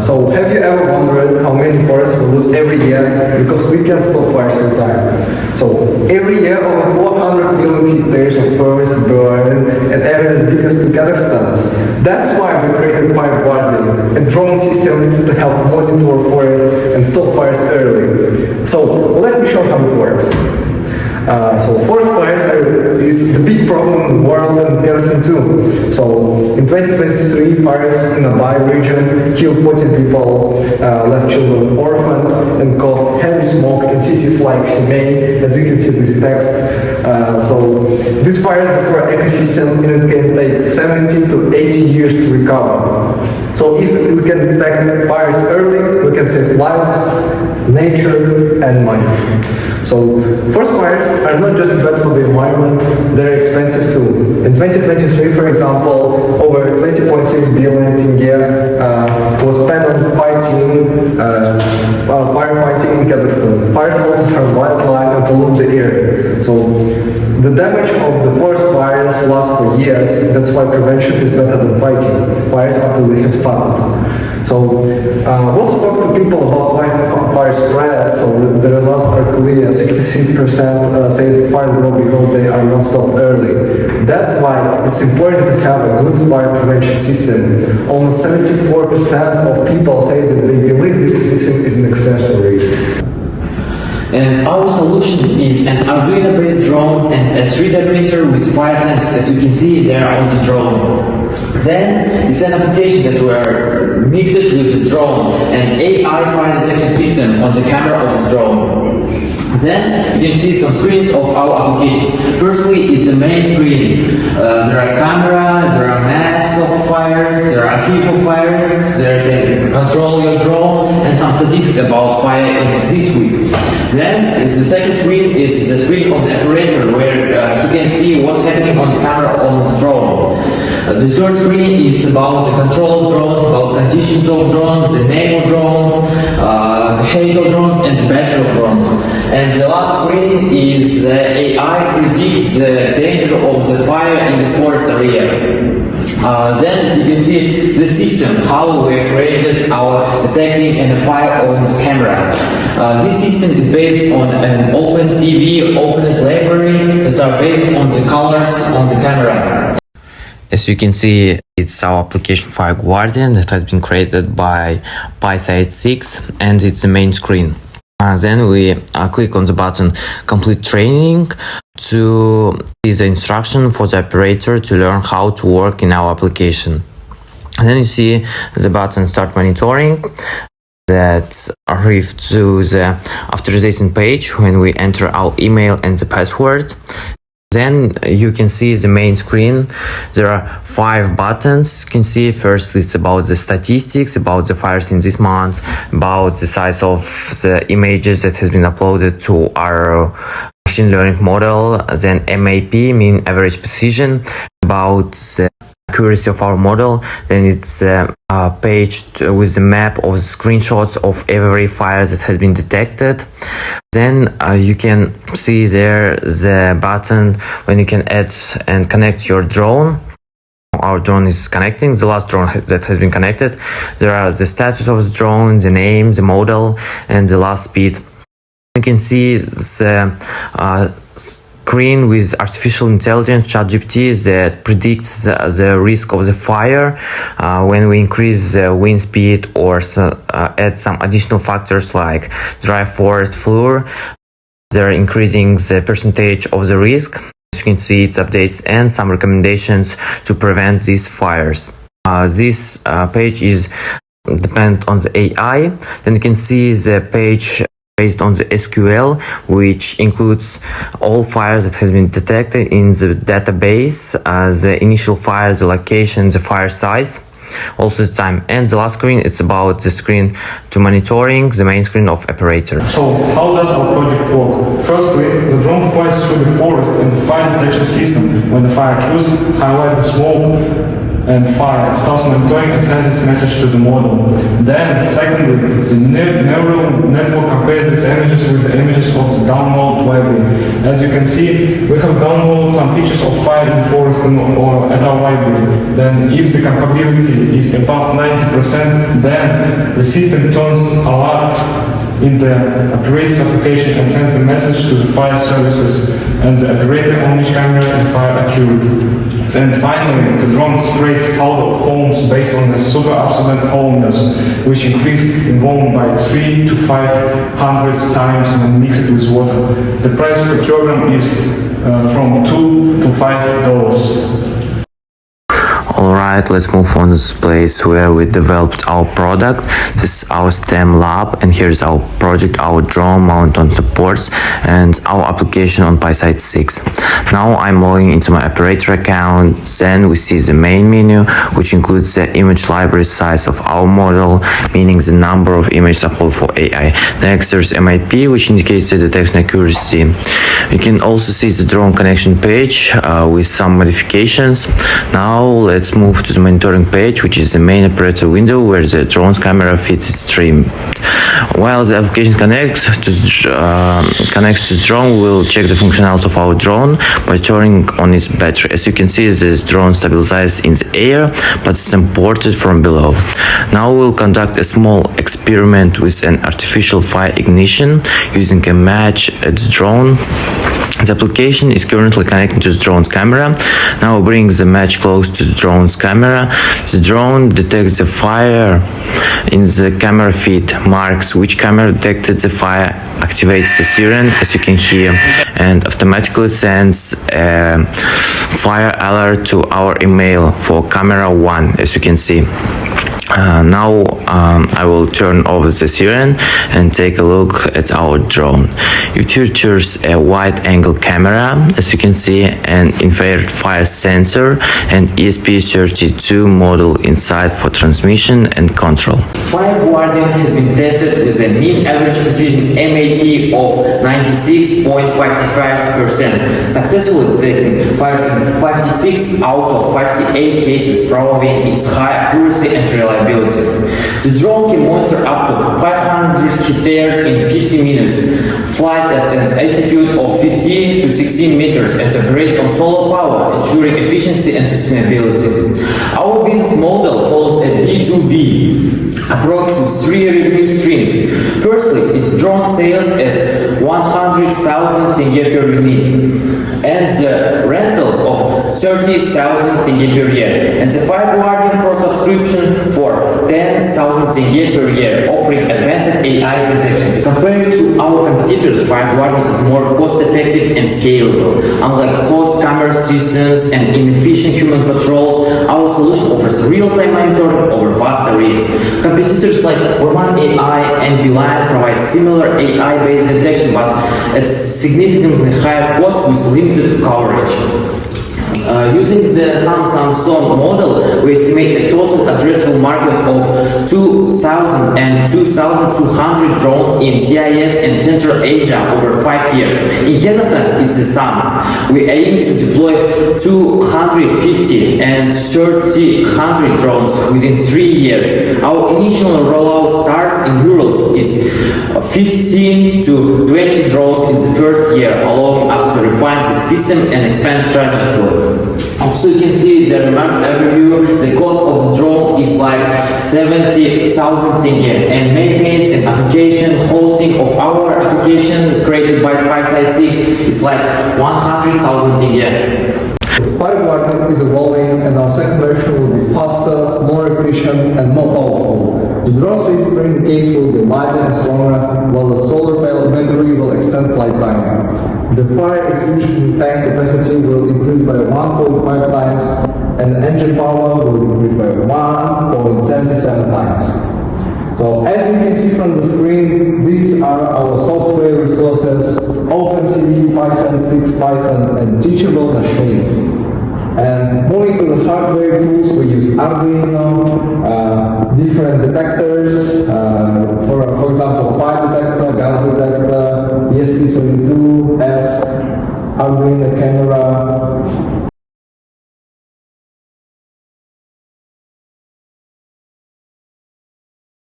So have you ever wondered how many forests we lose every year because we can stop fires in time? So every year over 400 million hectares of forest burn and areas big as to Kazakhstan. That's why we created Fire Guardian, a drone system to help monitor forests and stop fires early. So let me show how it works. So forest fires is the big problem in the world and Kazakhstan too. So in 2023, fires in the Bay region killed 14 people, left children orphaned, and caused heavy smoke in cities like Semey, as you can see in this text. So this fire destroys ecosystem and it can take 70 to 80 years to recover. So if we can detect fires early, we can save lives, nature, and money. So forest fires are not just bad for the environment, they're expensive too. In 2023, for example, over 20.6 billion tenge was spent on firefighting in Kazakhstan. Fires also harm wildlife and pollute the air. So the damage of the forest fires lasts for years. That's why prevention is better than fighting fires after they have started. So we also talked to people about why fires spread. So the results are clear. 66% say that fires grow because they are not stopped early. That's why it's important to have a good fire prevention system. Almost 74% of people say that they believe this system is necessary. And our solution is an Arduino-based drone and a 3D printer with fire sensors, as you can see there on the drone. Then it's an application that we are mixed with the drone and AI fire detection system on the camera of the drone. Then you can see some screens of our application. Firstly, it's the main screen. There are cameras, there are maps of fires, there are key for fires, there can control your drone, and some statistics about fire in this week. Then it's the second screen, it's the screen of the operator where he can see what's happening on the camera on the drone. The third screen is about the control of drones, about conditions of drones, the name of drones, the height of drones, and the battery of drones. And the last screen is AI predicts the danger of the fire in the forest area. Then you can see the system, how we created our detecting and the fire on the camera. This system is based on an OpenCV, openness library that are based on the colors on the camera. As you can see, it's our application Fire Guardian that has been created by NISCaseX, and it's the main screen. Then we click on the button Complete Training to see the instruction for the operator to learn how to work in our application. And then you see the button Start Monitoring that arrives to the authorization page when we enter our email and the password. Then you can see the main screen. There are 5 buttons. You can see first it's about the statistics, about the fires in this month, about the size of the images that has been uploaded to our machine learning model, then MAP, mean average precision, about the accuracy of our model. Then it's a page with the map of the screenshots of every fire that has been detected. Then you can see there the button when you can add and connect your drone. Our drone is connecting, the last drone that has been connected. There are the status of the drone, the name, the model, and the last speed. You can see the screen with artificial intelligence ChatGPT that predicts the risk of the fire when we increase the wind speed or add some additional factors like dry forest floor. They're increasing the percentage of the risk. As you can see, it's updates and some recommendations to prevent these fires. This page is dependent on the AI. Then you can see the page based on the SQL, which includes all fires that has been detected in the database, the initial fire, the location, the fire size, also the time. And the last screen, it's about the screen to monitoring, the main screen of operator. So how does our project work? Firstly, the drone flies through the forest and the fire detection system. When the fire occurs, highlight the smoke and fire starts monitoring and sends this message to the model. Then, secondly, the neural network compares these images with the images of the download library. As you can see, we have downloaded some pictures of fire in the forest or at our library. Then, if the compatibility is above 90%, then the system turns alert in the operator's application and sends the message to the fire services and the operator on which camera and fire occurred. And finally, the drone sprays powder foams based on the superabsorbent polymers, which increase in volume by 3 to 500 times when mixed with water. The price per kilogram is from $2 to $5. Alright, let's move on to this place where we developed our product. This is our STEM lab, and here's our project, our drone mount on supports, and our application on INFOMATRIX. Now I'm logging into my operator account. Then we see the main menu, which includes the image library size of our model, meaning the number of images uploaded for AI. Next, there's MIP, which indicates the detection accuracy. You can also see the drone connection page with some modifications. Now let's move to the monitoring page, which is the main operator window where the drone's camera feed is streamed. While the application connects to the drone, we'll check the functionality of our drone by turning on its battery. As you can see, this drone stabilizes in the air, but it's imported from below. Now we'll conduct a small experiment with an artificial fire ignition using a match at the drone. The application is currently connected to the drone's camera. Now bring the match close to the drone's camera. The drone detects the fire in the camera feed, marks which camera detected the fire, activates the siren, as you can hear, and automatically sends a fire alert to our email for camera 1, as you can see. Now I will turn off the siren and take a look at our drone. It features a wide-angle camera, as you can see, an infrared fire sensor, and ESP32 module inside for transmission and control. Fire Guardian has been tested with a mean average precision MAP of 96.55%, successfully detecting fires in 56 out of 58 cases, proving its high accuracy and reliability. The drone can monitor up to 500 hectares in 50 minutes, flies at an altitude of 15 to 16 meters, and operates on solar power, ensuring efficiency and sustainability. Our business model follows a B2B approach with 3 revenue streams. Firstly, it's drone sales at 100,000 tenge per unit, and the rentals of 30,000 tenge per year, and the Fire Guardian Pro subscription for 10,000 tenge per year, offering advanced AI protection. Compared to our competitors, Fire Guardian is more cost-effective and scalable. Unlike host camera systems and inefficient human patrols, our solution offers real-time monitoring over vast areas. Competitors like Orman AI and Beeline provide similar AI-based detection, but at significantly higher cost with limited coverage. Using the Samsung model, we estimate a total addressable market of 2,000 and 2,200 drones in CIS and Central Asia over 5 years. In Kazakhstan, it's the sum. We aim to deploy 250 and 300 drones within 3 years. Our initial rollout starts in rural is 15 to 20 drones in the first year, allowing us to refine the system and expand strategically. So you can see the remarked overview, the cost of the drone is like 70,000 tenge, and maintenance and application hosting of our application created by INFOMATRIX is like 100,000 tenge. Fire Guardian is evolving, and our second version will be faster, more efficient, and more powerful. The drone's fingerprint case will be lighter and stronger, while the solar panel battery will extend flight time. The fire extinguishing tank capacity will increase by 1.5 times, and the engine power will increase by 1.77 times. So as you can see from the screen, these are our software resources: OpenCV, Python, Fix Python, and Teachable Machine. And moving to the hardware tools, we use Arduino, different detectors, for example, fire detector, gas detector, ESP32, Arduino camera,